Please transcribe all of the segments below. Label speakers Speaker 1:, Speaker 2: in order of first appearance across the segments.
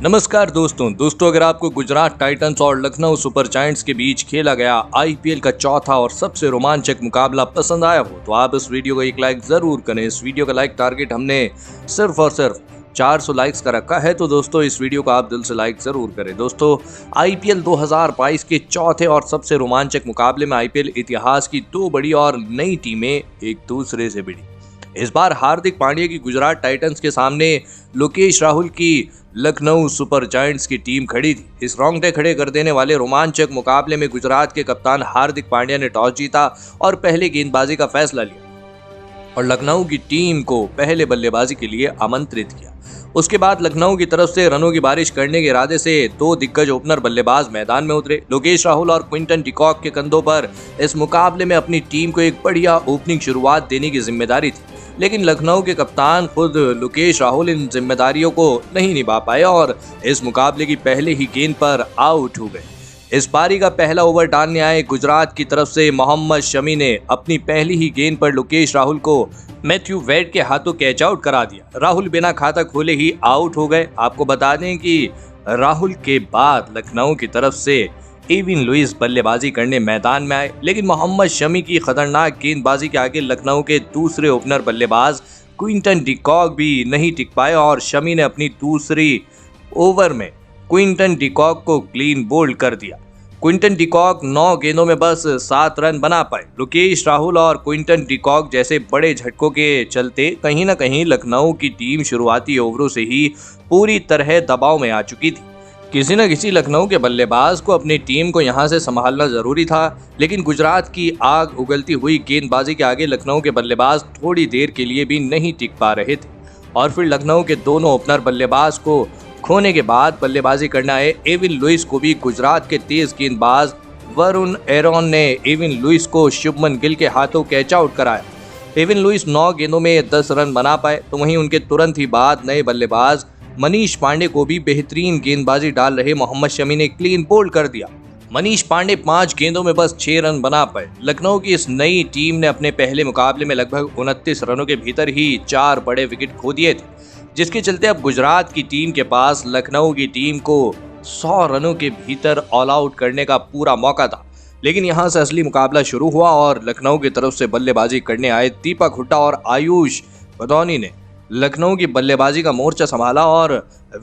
Speaker 1: नमस्कार दोस्तों अगर आपको गुजरात टाइटंस और लखनऊ सुपर जायंट्स के बीच खेला गया आईपीएल का चौथा और सबसे रोमांचक मुकाबला पसंद आया हो तो आप इस वीडियो को एक लाइक जरूर करें। इस वीडियो का लाइक टारगेट हमने सिर्फ और सिर्फ 400 लाइक्स का रखा है, तो दोस्तों इस वीडियो को आप दिल से लाइक जरूर करें। दोस्तों आईपीएल 2022 के चौथे और सबसे रोमांचक मुकाबले में आईपीएल इतिहास की दो बड़ी और नई टीमें एक दूसरे से भिड़ी। इस बार हार्दिक पांड्या की गुजरात टाइटंस के सामने लोकेश राहुल की लखनऊ सुपर जायंट्स की टीम खड़ी थी। इस रोंगटे खड़े कर देने वाले रोमांचक मुकाबले में गुजरात के कप्तान हार्दिक पांड्या ने टॉस जीता और पहले गेंदबाजी का फैसला लिया और लखनऊ की टीम को पहले बल्लेबाजी के लिए आमंत्रित किया। उसके बाद लखनऊ की तरफ से रनों की बारिश करने के इरादे से दो दिग्गज ओपनर बल्लेबाज मैदान में उतरे। लोकेश राहुल और क्विंटन डिकॉक के कंधों पर इस मुकाबले में अपनी टीम को एक बढ़िया ओपनिंग शुरुआत देने की जिम्मेदारी थी, लेकिन लखनऊ के कप्तान खुद लोकेश राहुल इन जिम्मेदारियों को नहीं निभा पाए और इस मुकाबले की पहले ही गेंद पर आउट हो गए। इस पारी का पहला ओवर डालने आए गुजरात की तरफ से मोहम्मद शमी ने अपनी पहली ही गेंद पर लोकेश राहुल को मैथ्यू वेड के हाथों कैच आउट करा दिया। राहुल बिना खाता खोले ही आउट हो गए। आपको बता दें कि राहुल के बाद लखनऊ की तरफ से एविन लुइस बल्लेबाजी करने मैदान में आए, लेकिन मोहम्मद शमी की खतरनाक गेंदबाजी के आगे लखनऊ के दूसरे ओपनर बल्लेबाज क्विंटन डिकॉक भी नहीं टिक पाए और शमी ने अपनी दूसरी ओवर में क्विंटन डिकॉक को क्लीन बोल्ड कर दिया। क्विंटन डिकॉक 9 गेंदों में बस 7 रन बना पाए। लोकेश राहुल और क्विंटन डिकॉक जैसे बड़े झटकों के चलते कहीं न कहीं लखनऊ की टीम शुरुआती ओवरों से ही पूरी तरह दबाव में आ चुकी थी। किसी न किसी लखनऊ के बल्लेबाज को अपनी टीम को यहां से संभालना जरूरी था, लेकिन गुजरात की आग उगलती हुई गेंदबाजी के आगे लखनऊ के बल्लेबाज थोड़ी देर के लिए भी नहीं टिक पा रहे थे और फिर लखनऊ के दोनों ओपनर बल्लेबाज को खोने के बाद बल्लेबाजी करने आए एविन लुइस को भी गुजरात के तेज गेंदबाज वरुण एरोन ने एविन लुइस को शुभमन गिल के हाथों कैच आउट कराया। एविन लुइस 9 गेंदों में 10 रन बना पाए, तो वहीं उनके तुरंत ही बाद नए बल्लेबाज मनीष पांडे को भी बेहतरीन गेंदबाजी डाल रहे मोहम्मद शमी ने क्लीन बोल्ड कर दिया। मनीष पांडे 5 गेंदों में बस 6 रन बना पाए। लखनऊ की इस नई टीम ने अपने पहले मुकाबले में लगभग 29 रनों के भीतर ही 4 बड़े विकेट खो दिए थे, जिसके चलते अब गुजरात की टीम के पास लखनऊ की टीम को 100 रनों के भीतर ऑल आउट करने का पूरा मौका था। लेकिन यहां से असली मुकाबला शुरू हुआ और लखनऊ की तरफ से बल्लेबाजी करने आए दीपक हुड्डा और आयुष बदौनी ने लखनऊ की बल्लेबाजी का मोर्चा संभाला और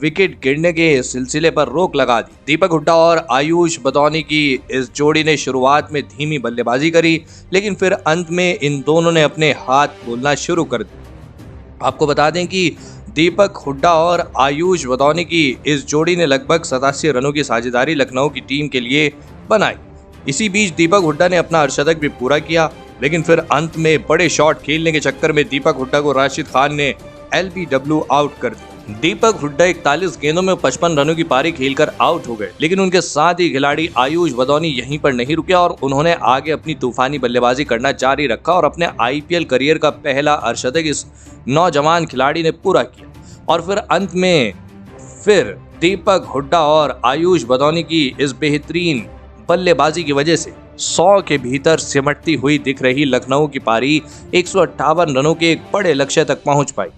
Speaker 1: विकेट गिरने के सिलसिले पर रोक लगा दी। दीपक हुड्डा और आयुष बदौनी की इस जोड़ी ने शुरुआत में धीमी बल्लेबाजी करी, लेकिन फिर अंत में इन दोनों ने अपने हाथ खोलना शुरू कर दिया। आपको बता दें कि दीपक हुड्डा और आयुष बदौनी की इस जोड़ी ने लगभग 87 रनों की साझेदारी लखनऊ की टीम के लिए बनाई। इसी बीच दीपक हुड्डा ने अपना अर्धशतक भी पूरा किया, लेकिन फिर अंत में बड़े शॉट खेलने के चक्कर में दीपक हुड्डा को राशिद खान ने LBW आउट कर दिया। दीपक हुड्डा 41 गेंदों में 55 रनों की पारी खेलकर आउट हो गए, लेकिन उनके साथ ही खिलाड़ी आयुष बदौनी यहीं पर नहीं रुके और उन्होंने आगे अपनी तूफानी बल्लेबाजी करना जारी रखा और अपने आईपीएल करियर का पहला अर्धशतक इस नौजवान खिलाड़ी ने पूरा किया। और फिर अंत में फिर दीपक हुड्डा और आयुष बदौनी की इस बेहतरीन बल्लेबाजी की वजह से 100 के भीतर सिमटती हुई दिख रही लखनऊ की पारी 158 रनों के एक बड़े लक्ष्य तक पहुंच पाई।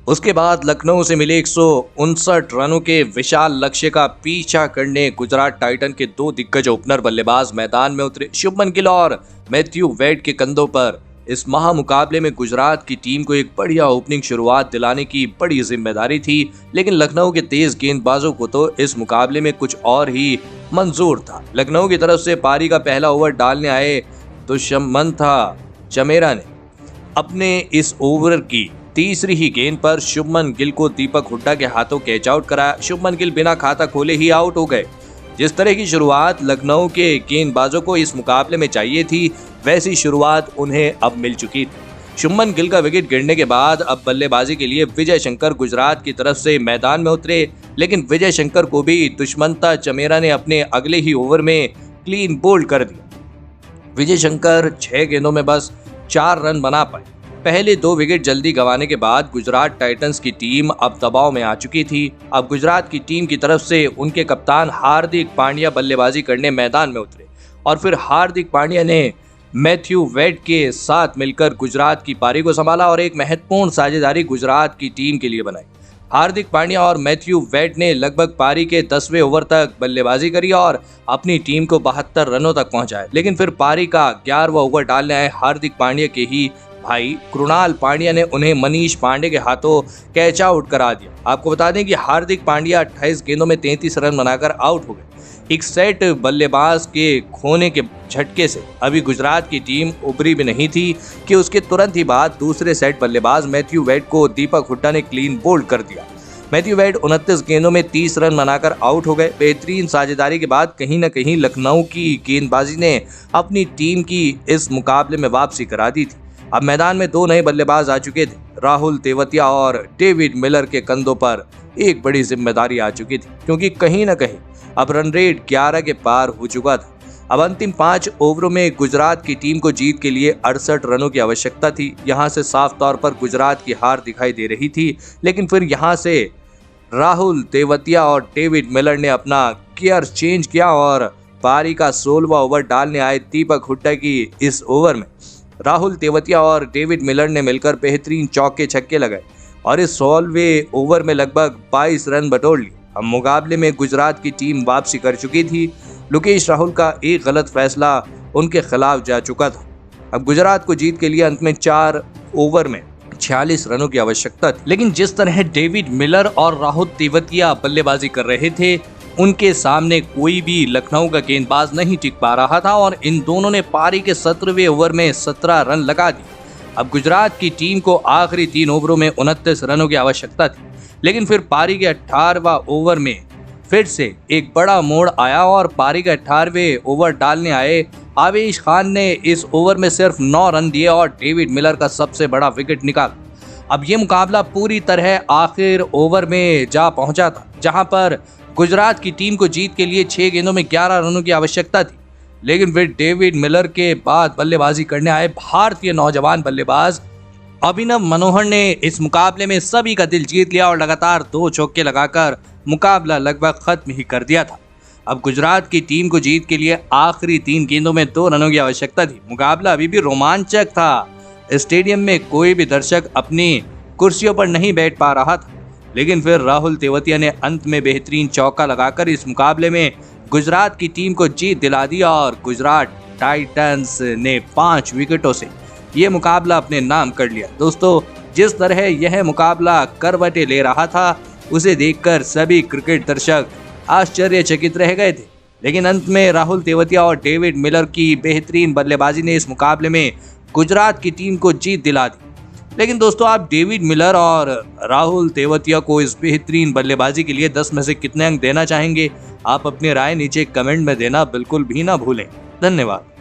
Speaker 1: उसके बाद लखनऊ से मिले 159 रनों के विशाल लक्ष्य का पीछा करने गुजरात टाइटन के दो दिग्गज ओपनर बल्लेबाज मैदान में उतरे। शुभमन गिल और मैथ्यू वेड के कंधों पर इस महामुकाबले में गुजरात की टीम को एक बढ़िया ओपनिंग शुरुआत दिलाने की बड़ी जिम्मेदारी थी, लेकिन लखनऊ के तेज गेंदबाजों को तो इस मुकाबले में कुछ और ही मंजूर था। लखनऊ की तरफ से पारी का पहला ओवर डालने आए दुष्मंता चमेरा ने अपने इस ओवर की तीसरी ही गेंद पर शुभमन गिल को दीपक हुड्डा के हाथों कैच आउट कराया। शुभमन गिल बिना खाता खोले ही आउट हो गए। जिस तरह की शुरुआत लखनऊ के गेंदबाजों को इस मुकाबले में चाहिए थी, वैसी शुरुआत उन्हें अब मिल चुकी थी। शुभमन गिल का विकेट गिरने के बाद अब बल्लेबाजी के लिए विजय शंकर गुजरात की तरफ से मैदान में उतरे, लेकिन विजय शंकर को भी दुष्मंता चमेरा ने अपने अगले ही ओवर में क्लीन बोल्ड कर दिया। विजय शंकर 6 गेंदों में बस 4 रन बना पाए। पहले 2 विकेट जल्दी गंवाने के बाद गुजरात टाइटंस की टीम अब दबाव में आ चुकी थी। अब गुजरात की टीम की तरफ से उनके कप्तान हार्दिक पांड्या बल्लेबाजी करने मैदान में उतरे और फिर हार्दिक पांड्या ने मैथ्यू वेड के साथ मिलकर गुजरात की पारी को संभाला और एक महत्वपूर्ण साझेदारी गुजरात की टीम के लिए बनाई। हार्दिक पांड्या और मैथ्यू वेड ने लगभग पारी के 10वें ओवर तक बल्लेबाजी करी और अपनी टीम को 72 रनों तक पहुंचाया। लेकिन फिर पारी का 11वां ओवर डालने आए हार्दिक पांड्या के ही भाई कृणाल पांड्या ने उन्हें मनीष पांडे के हाथों कैच आउट करा दिया। आपको बता दें कि हार्दिक पांड्या 28 गेंदों में 33 रन बनाकर आउट हो गए। एक सेट बल्लेबाज के खोने के झटके से अभी गुजरात की टीम उभरी भी नहीं थी कि उसके तुरंत ही बाद दूसरे सेट बल्लेबाज मैथ्यू वेड को दीपक हुड्डा ने क्लीन बोल्ड कर दिया। मैथ्यू वेड 29 गेंदों में 30 रन बनाकर आउट हो गए। बेहतरीन साझेदारी के बाद कहीं न कहीं लखनऊ की गेंदबाजी ने अपनी टीम की इस मुकाबले में वापसी करा दी थी। अब मैदान में 2 नए बल्लेबाज आ चुके थे। राहुल तेवतिया और डेविड मिलर के कंधों पर एक बड़ी जिम्मेदारी आ चुकी थी, क्योंकि कहीं न कहीं अब रन रेट 11 के पार हो चुका था। अब अंतिम 5 ओवरों में गुजरात की टीम को जीत के लिए 68 रनों की आवश्यकता थी। यहां से साफ तौर पर गुजरात की हार दिखाई दे रही थी, लेकिन फिर यहां से राहुल तेवतिया और डेविड मिलर ने अपना गियर चेंज किया और पारी का 16वां ओवर डालने आए दीपक हुड्डा की इस ओवर में राहुल तेवतिया और डेविड मिलर ने मिलकर बेहतरीन चौके छक्के लगाए और इस 16वें ओवर में लगभग 22 रन बटोर लिए। अब मुकाबले में गुजरात की टीम वापसी कर चुकी थी। लोकेश राहुल का एक गलत फैसला उनके खिलाफ जा चुका था। अब गुजरात को जीत के लिए अंत में 4 ओवर में 46 रनों की आवश्यकता थी, लेकिन जिस तरह डेविड मिलर और राहुल तेवतिया बल्लेबाजी कर रहे थे उनके सामने कोई भी लखनऊ का गेंदबाज नहीं टिक पा रहा था और इन दोनों ने पारी के 17वें ओवर में 17 रन लगा दिए। अब गुजरात की टीम को आखिरी 3 ओवरों में 29 रनों की आवश्यकता थी, लेकिन फिर पारी के 18वां ओवर में फिर से एक बड़ा मोड़ आया और पारी के 18वें ओवर डालने आए आवेश खान ने इस ओवर में सिर्फ 9 रन दिए और डेविड मिलर का सबसे बड़ा विकेट निकाला। अब ये मुकाबला पूरी तरह आखिर ओवर में जा पहुंचा था, जहां पर गुजरात की टीम को जीत के लिए 6 गेंदों में 11 रनों की आवश्यकता थी, लेकिन फिर डेविड मिलर के बाद बल्लेबाजी करने आए भारतीय नौजवान बल्लेबाज अभिनव मनोहर ने इस मुकाबले में सभी का दिल जीत लिया और लगातार 2 चौके लगाकर मुकाबला लगभग खत्म ही कर दिया था। अब गुजरात की टीम को जीत के लिए आखिरी 3 गेंदों में 2 रनों की आवश्यकता थी। मुकाबला अभी भी रोमांचक था। स्टेडियम में कोई भी दर्शक अपनी कुर्सियों पर नहीं बैठ पा रहा था, लेकिन फिर राहुल तेवतिया ने अंत में बेहतरीन चौका लगाकर इस मुकाबले में गुजरात की टीम को जीत दिला दी और गुजरात टाइटंस ने 5 विकेटों से ये मुकाबला अपने नाम कर लिया। दोस्तों, जिस तरह यह मुकाबला करवटें ले रहा था उसे देखकर सभी क्रिकेट दर्शक आश्चर्यचकित रह गए थे, लेकिन अंत में राहुल तेवतिया और डेविड मिलर की बेहतरीन बल्लेबाजी ने इस मुकाबले में गुजरात की टीम को जीत दिला दी। लेकिन दोस्तों, आप डेविड मिलर और राहुल तेवतिया को इस बेहतरीन बल्लेबाजी के लिए 10 में से कितने अंक देना चाहेंगे? आप अपनी राय नीचे कमेंट में देना बिल्कुल भी ना भूलें। धन्यवाद।